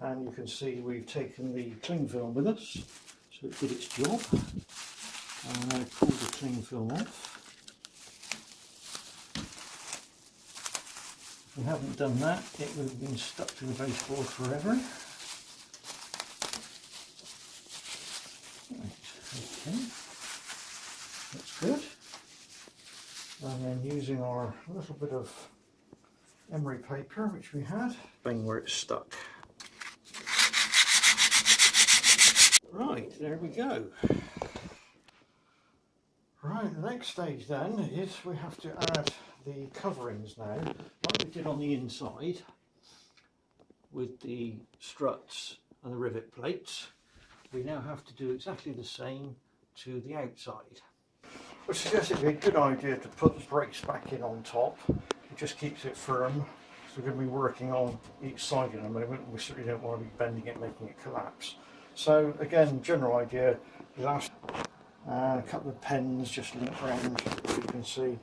and you can see we've taken the cling film with us, so it did its job. And I pulled the cling film off. If we haven't done that, it would have been stuck to the baseboard forever. Right, okay, that's good. And then using our little bit of emery paper which we had, bang where it's stuck. Right, there we go. Right, the next stage then is we have to add the coverings now, like we did on the inside with the struts and the rivet plates. We now have to do exactly the same to the outside. I suggest it'd be a good idea to put the brakes back in on top. It just keeps it firm. So we're going to be working on each side in a moment. We certainly don't want to be bending it, making it collapse. So again, general idea, last a couple of pens just linked around, as you can see,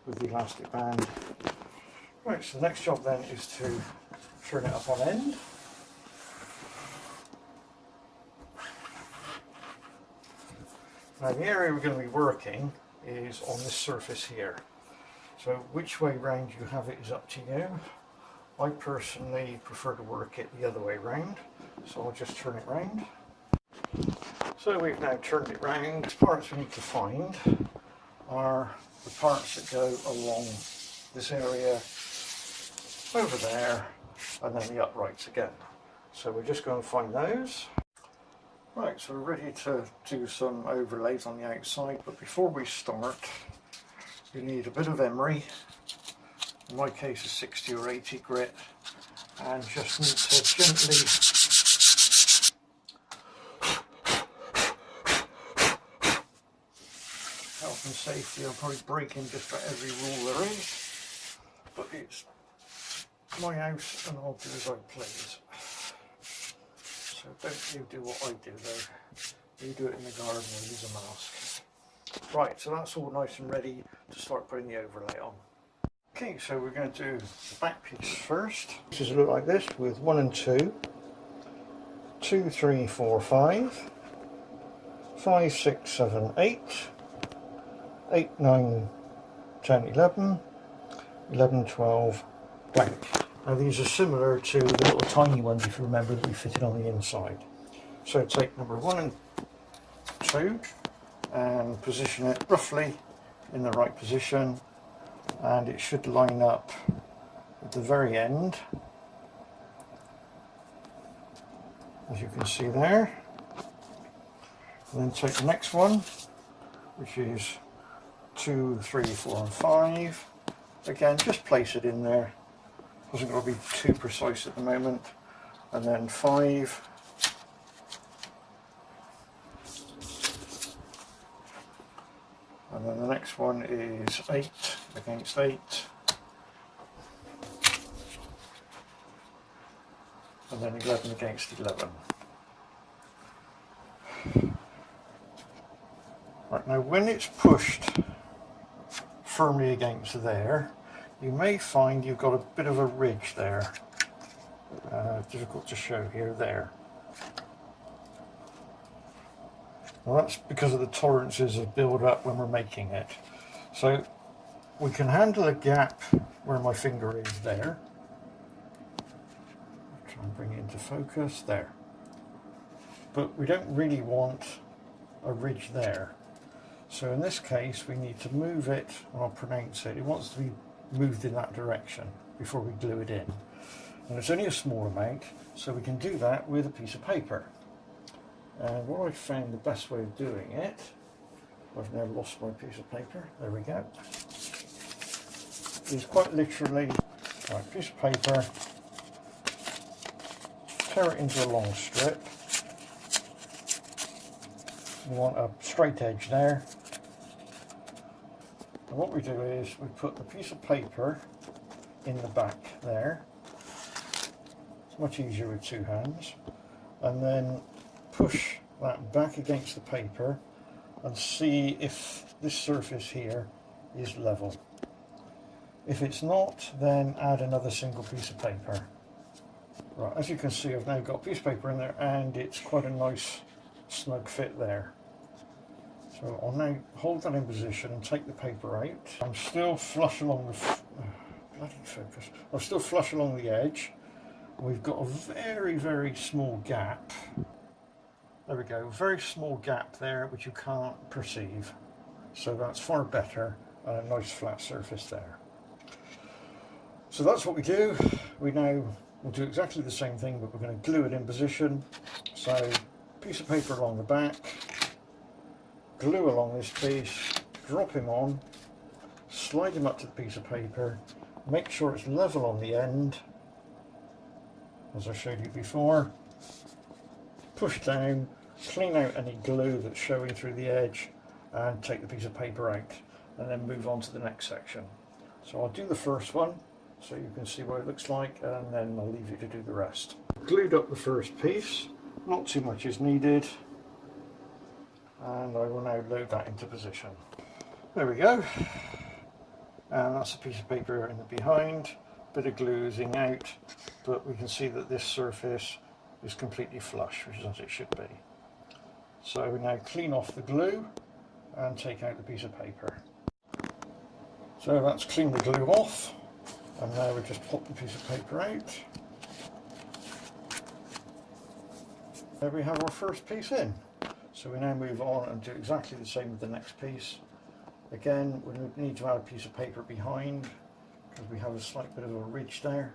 with the elastic band. Right, so the next job then is to turn it up on end. Now the area we're going to be working is on this surface here. So which way round you have it is up to you. I personally prefer to work it the other way round, so I'll just turn it round. So we've now turned it round. The parts we need to find are the parts that go along this area, over there, and then the uprights again. So we're just going to find those. Right, so we're ready to do some overlays on the outside, but before we start, we need a bit of emery. In my case, a 60 or 80 grit, and just need to gently health and safety. I'm probably breaking just about every rule there is, but it's my house and I'll do as I please. So don't you do what I do though. You do it in the garden and use a mask. Right, so that's all nice and ready to start putting the overlay on. Okay, so we're going to do the back piece first. This is look like this with 1 and 2, 2, 3, 4, 5, 5, 6, 7, 8, 8, 9, 10, 11, 11, 12, blank. Now these are similar to the little tiny ones, if you remember, that we fitted on the inside. So take number 1 and 2 and position it roughly in the right position, and it should line up at the very end, as you can see there. And then take the next one, which is 2, 3, 4 and 5. Again, just place it in there. Doesn't got to be too precise at the moment. And then 5. And then the next one is 8 against 8. And then 11 against 11. Right, now when it's pushed firmly against there, you may find you've got a bit of a ridge there. Difficult to show here, there. Well, that's because of the tolerances of build up when we're making it. So we can handle a gap where my finger is there. Try and bring it into focus, there. But we don't really want a ridge there. So in this case we need to move it, and I'll pronounce it, it wants to be moved in that direction before we glue it in. And it's only a small amount, so we can do that with a piece of paper. And what I found the best way of doing it, I've now lost my piece of paper, there we go, is quite literally, right, piece of paper, tear it into a long strip. We want a straight edge there. And what we do is we put the piece of paper in the back there. It's much easier with two hands. And then push that back against the paper and see if this surface here is level. If it's not, then add another single piece of paper. Right, as you can see, I've now got a piece of paper in there and it's quite a nice snug fit there. So I'll now hold that in position and take the paper out. I'm still flush along the bloody focus. I'm still flush along the edge. We've got a very, very small gap. There we go, very small gap there which you can't perceive. So that's far better and a nice flat surface there. So that's what we do. We'll do exactly the same thing, but we're going to glue it in position. So piece of paper along the back, glue along this piece, drop him on, slide him up to the piece of paper, make sure it's level on the end, as I showed you before, push down, clean out any glue that's showing through the edge, and take the piece of paper out, and then move on to the next section. So I'll do the first one so you can see what it looks like, and then I'll leave you to do the rest. Glued up the first piece, not too much is needed, and I will now load that into position. There we go, and that's a piece of paper in the behind, bit of glue oozing out, but we can see that this surface is completely flush, which is as it should be. So we now clean off the glue and take out the piece of paper. So that's cleaned the glue off, and now we just pop the piece of paper out. There we have our first piece in. So we now move on and do exactly the same with the next piece. Again, we need to add a piece of paper behind because we have a slight bit of a ridge there.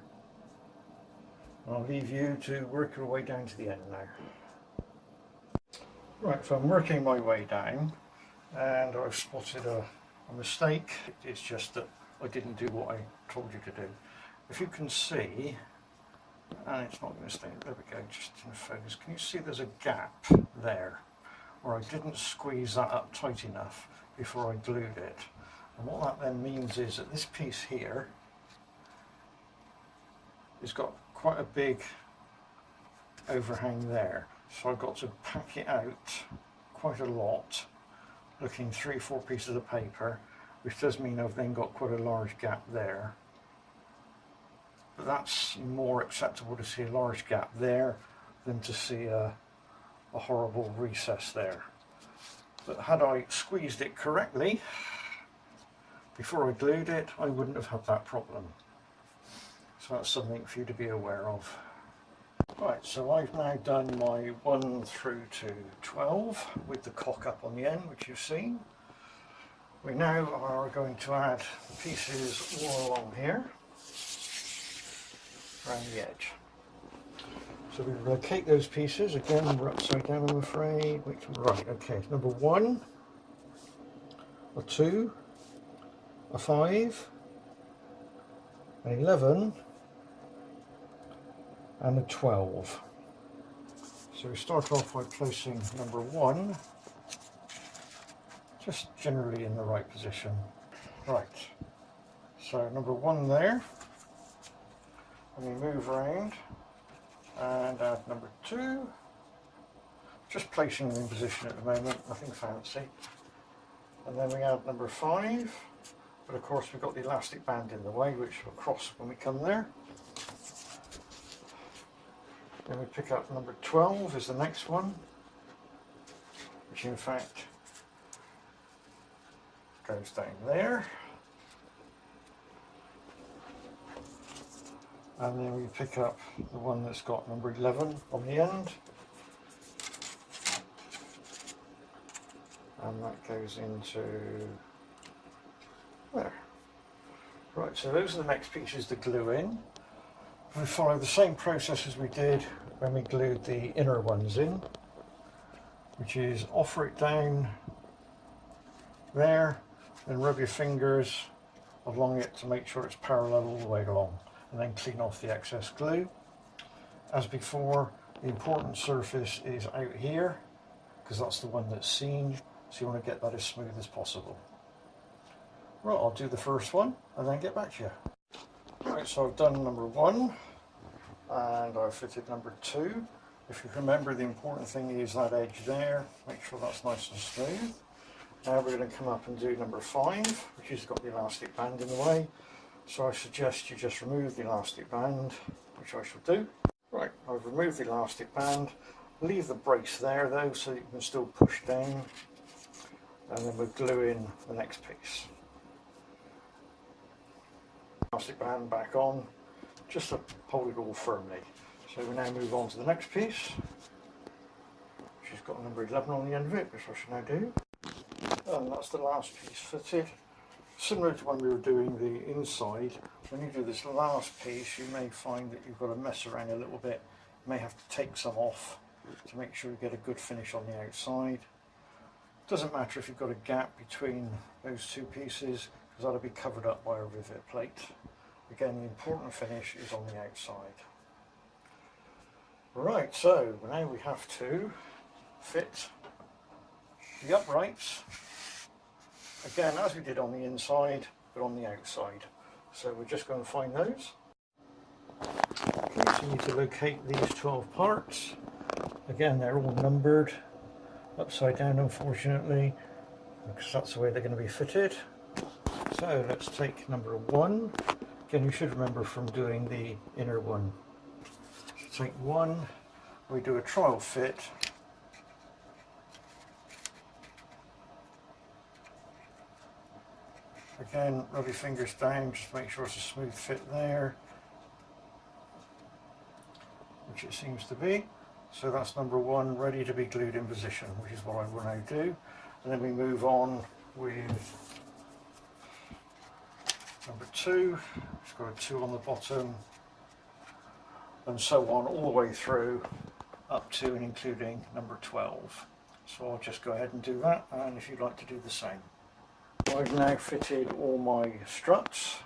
And I'll leave you to work your way down to the end now. Right, so I'm working my way down and I've spotted a mistake. It's just that I didn't do what I told you to do. If you can see, and it's not going to stay, there we go, just in focus, can you see there's a gap there where I didn't squeeze that up tight enough before I glued it? And what that then means is that this piece here has got quite a big overhang there, so I've got to pack it out quite a lot, looking 3 or 4 pieces of paper, which does mean I've then got quite a large gap there. But that's more acceptable to see a large gap there than to see a horrible recess there. But had I squeezed it correctly before I glued it, I wouldn't have had that problem. So that's something for you to be aware of. Right, so I've now done my 1 through to 12 with the cock up on the end, which you've seen. We now are going to add the pieces all along here, around the edge. So we locate those pieces, again we're upside down I'm afraid. Right, okay, number 1, a 2, a 5, an 11, and a 12. So we start off by placing number 1 just generally in the right position. Right, so number 1 there, and we move around and add number 2, just placing them in position at the moment, nothing fancy. And then we add number 5, but of course we've got the elastic band in the way, which will cross when we come there. Then we pick up number 12 is the next one, which in fact goes down there. And then we pick up the one that's got number 11 on the end. And that goes into there. Right, so those are the next pieces to glue in. We follow the same process as we did when we glued the inner ones in, which is offer it down there and rub your fingers along it to make sure it's parallel all the way along, and then clean off the excess glue. As before, the important surface is out here because that's the one that's seen, so you want to get that as smooth as possible. Right, I'll do the first one and then get back to you. Right, so I've done number 1 and I've fitted number 2. If you remember, the important thing is that edge there, make sure that's nice and smooth. Now we're going to come up and do number 5, which has got the elastic band in the way. So I suggest you just remove the elastic band, which I shall do. Right, I've removed the elastic band. Leave the brace there though, so you can still push down, and then we'll glue in the next piece. Elastic band back on, just to hold it all firmly. So we now move on to the next piece, which has got number 11 on the end of it, which I should now do. And that's the last piece fitted. Similar to when we were doing the inside, when you do this last piece, you may find that you've got to mess around a little bit. You may have to take some off to make sure you get a good finish on the outside. Doesn't matter if you've got a gap between those two pieces, because that'll be covered up by a rivet plate. Again, the important finish is on the outside. Right, so now we have to fit the uprights, again as we did on the inside, but on the outside. So we're just going to find those. Okay, so you need to locate these 12 parts. Again, they're all numbered, upside down unfortunately, because that's the way they're going to be fitted. So let's take number 1. Again, you should remember from doing the inner one. So take 1, we do a trial fit. Again, rub your fingers down, just make sure it's a smooth fit there, which it seems to be. So that's number 1, ready to be glued in position, which is what I will now do. And then we move on with number 2, it's got a 2 on the bottom, and so on all the way through up to and including number 12. So I'll just go ahead and do that, and if you'd like to do the same. I've now fitted all my struts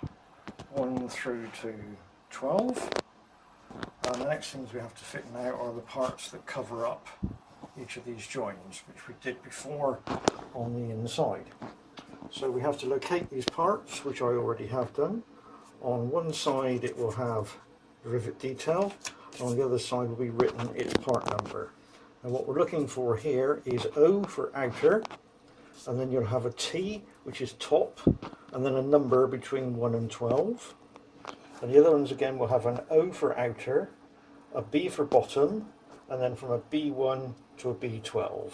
1 through to 12, and the next things we have to fit now are the parts that cover up each of these joins, which we did before on the inside. So we have to locate these parts, which I already have done. On one side it will have the rivet detail, on the other side will be written its part number. And what we're looking for here is O for outer, and then you'll have a T, which is top, and then a number between 1 and 12. And the other ones again will have an O for outer, a B for bottom, and then from a B1 to a B12.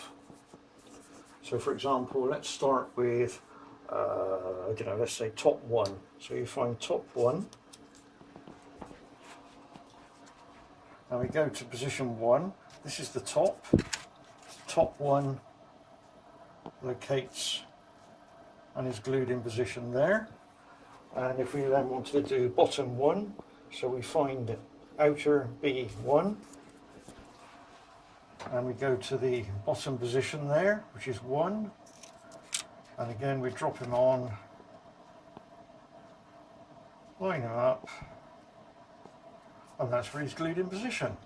So for example, let's start with, I don't know, let's say top 1. So you find top 1. Now we go to position 1. This is the top. Top 1 locates and is glued in position there. And if we then wanted to do bottom 1, so we find outer B1, and we go to the bottom position there, which is 1, and again we drop him on, line him up, and that's where he's glued in position.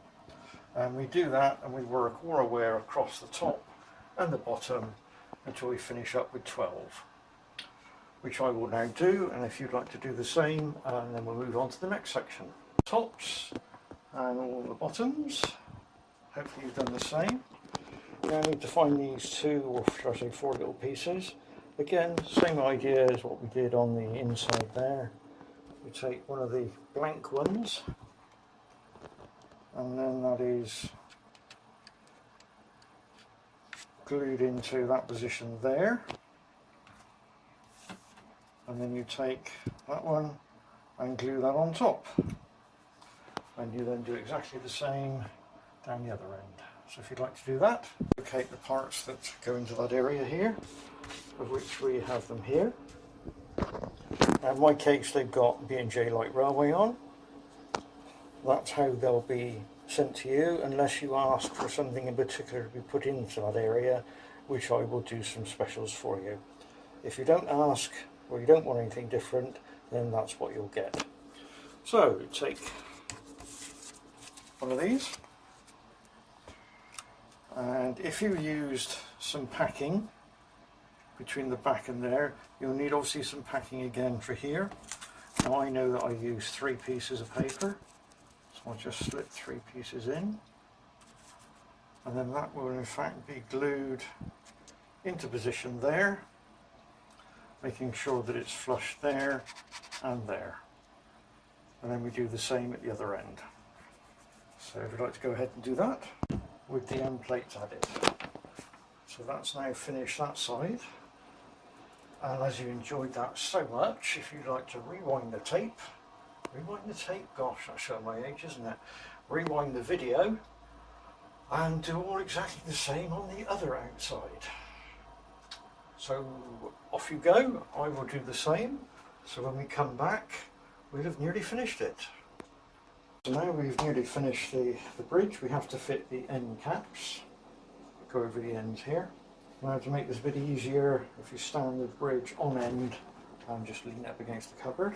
And we do that, and we work our way across the top and the bottom until we finish up with 12, which I will now do. And if you'd like to do the same, and then we'll move on to the next section. Tops and all the bottoms, hopefully you've done the same. Now I need to find these 2, or should I say 4 little pieces. Again, same idea as what we did on the inside there. We take one of the blank ones, and then that is glued into that position there, and then you take that one and glue that on top, and you then do exactly the same down the other end. So if you'd like to do that, locate the parts that go into that area here, of which we have them here. Now in my case they've got B&J Light Railway on. That's how they'll be sent to you, unless you ask for something in particular to be put into that area, which I will do some specials for you. If you don't ask, or you don't want anything different, then that's what you'll get. So take one of these, and if you used some packing between the back and there, you'll need obviously some packing again for here. Now I know that I use 3 pieces of paper, so I'll just slip 3 pieces in, and then that will in fact be glued into position there, making sure that it's flush there and there. And then we do the same at the other end. So if you'd like to go ahead and do that with the end plates added. So that's now finished that side. And as you enjoyed that so much, if you'd like to rewind the tape, gosh, that's showing my age, isn't it? Rewind the video and do all exactly the same on the other outside. So off you go, I will do the same. So when we come back, we'll have nearly finished it. So now we've nearly finished the bridge, we have to fit the end caps. Go over the ends here. Now to make this a bit easier, if you stand the bridge on end and just lean up against the cupboard.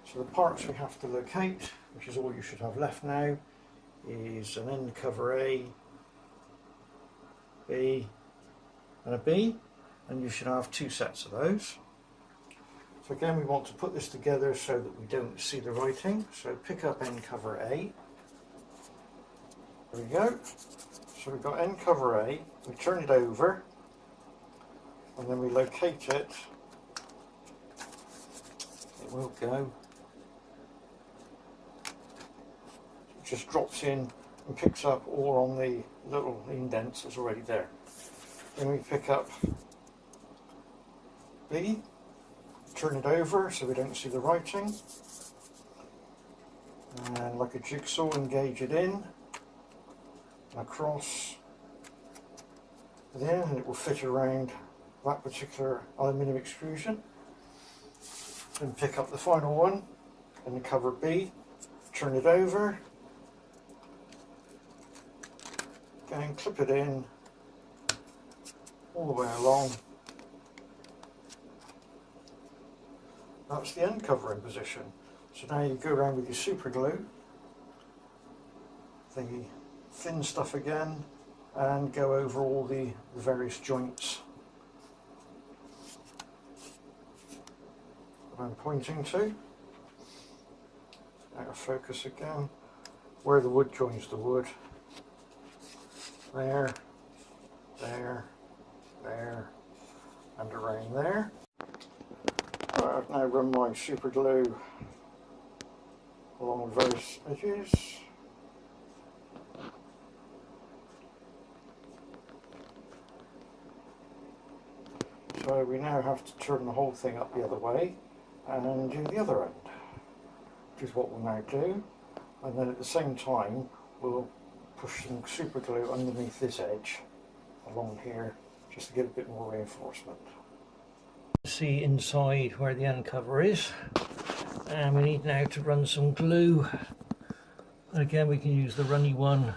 So the parts we have to locate, which is all you should have left now, is an end cover A, B and a B, and you should have 2 sets of those. So again, we want to put this together so that we don't see the writing. So pick up end cover A. There we go. So we've got end cover A, we turn it over and then we locate it. It will go. It just drops in and picks up all on the little indents that's already there. Then we pick up B, turn it over so we don't see the writing, and like a jigsaw engage it in, across there, and it will fit around that particular aluminium extrusion. Then pick up the final one and the cover B, turn it over, and clip it in all the way along. That's the end cover in position. So now you go around with your super glue, the thin stuff again, and go over all the various joints that I'm pointing to. Out of focus again, where the wood joins the wood. There, there, there, and around there. Right, I've now run my super glue along the various edges. So we now have to turn the whole thing up the other way and do the other end, which is what we'll now do. And then at the same time we'll push some super glue underneath this edge along here just to get a bit more reinforcement. See inside where the end cover is, and we need now to run some glue. And again, we can use the runny one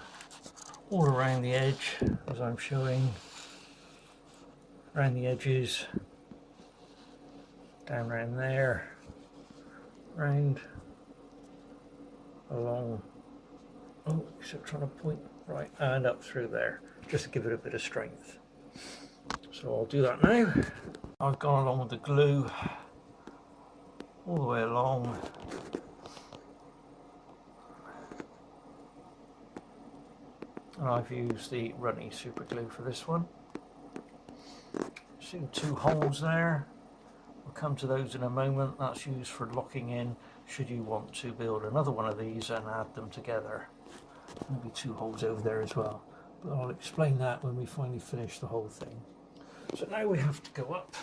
all around the edge, as I'm showing, around the edges, down around there, round, along, oh, so trying to point right, and up through there, just to give it a bit of strength. So I'll do that now. I've gone along with the glue all the way along. And I've used the runny super glue for this one. See 2 holes there. We'll come to those in a moment. That's used for locking in should you want to build another one of these and add them together. There'll be 2 holes over there as well, but I'll explain that when we finally finish the whole thing. So now we have to go up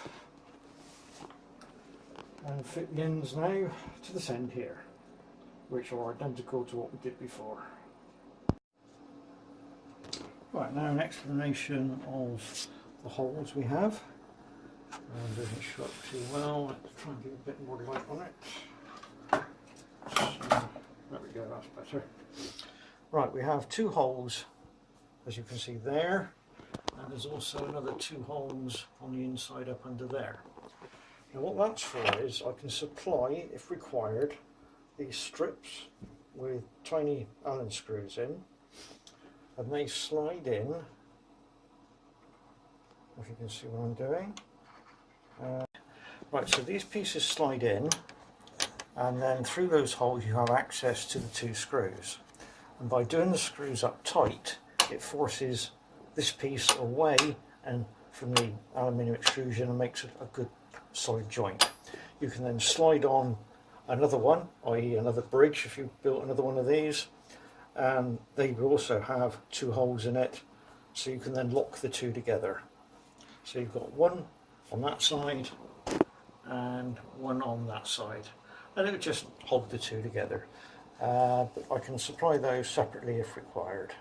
and fit the ends now to this end here, which are identical to what we did before. Right, now an explanation of the holes we have. It doesn't show up too well. Let's try and get a bit more light on it. So, there we go, that's better. Right, we have 2 holes, as you can see there, and there's also another 2 holes on the inside up under there. Now what that's for is I can supply, if required, these strips with tiny Allen screws in, and they slide in, if you can see what I'm doing. Right, so these pieces slide in, and then through those holes you have access to the 2 screws. And by doing the screws up tight, it forces this piece away and from the aluminium extrusion and makes it a good solid joint. You can then slide on another one, i.e. another bridge if you built another one of these, and they will also have 2 holes in it, so you can then lock the 2 together. So you've got one on that side and one on that side, and it would just hold the 2 together. But I can supply those separately if required.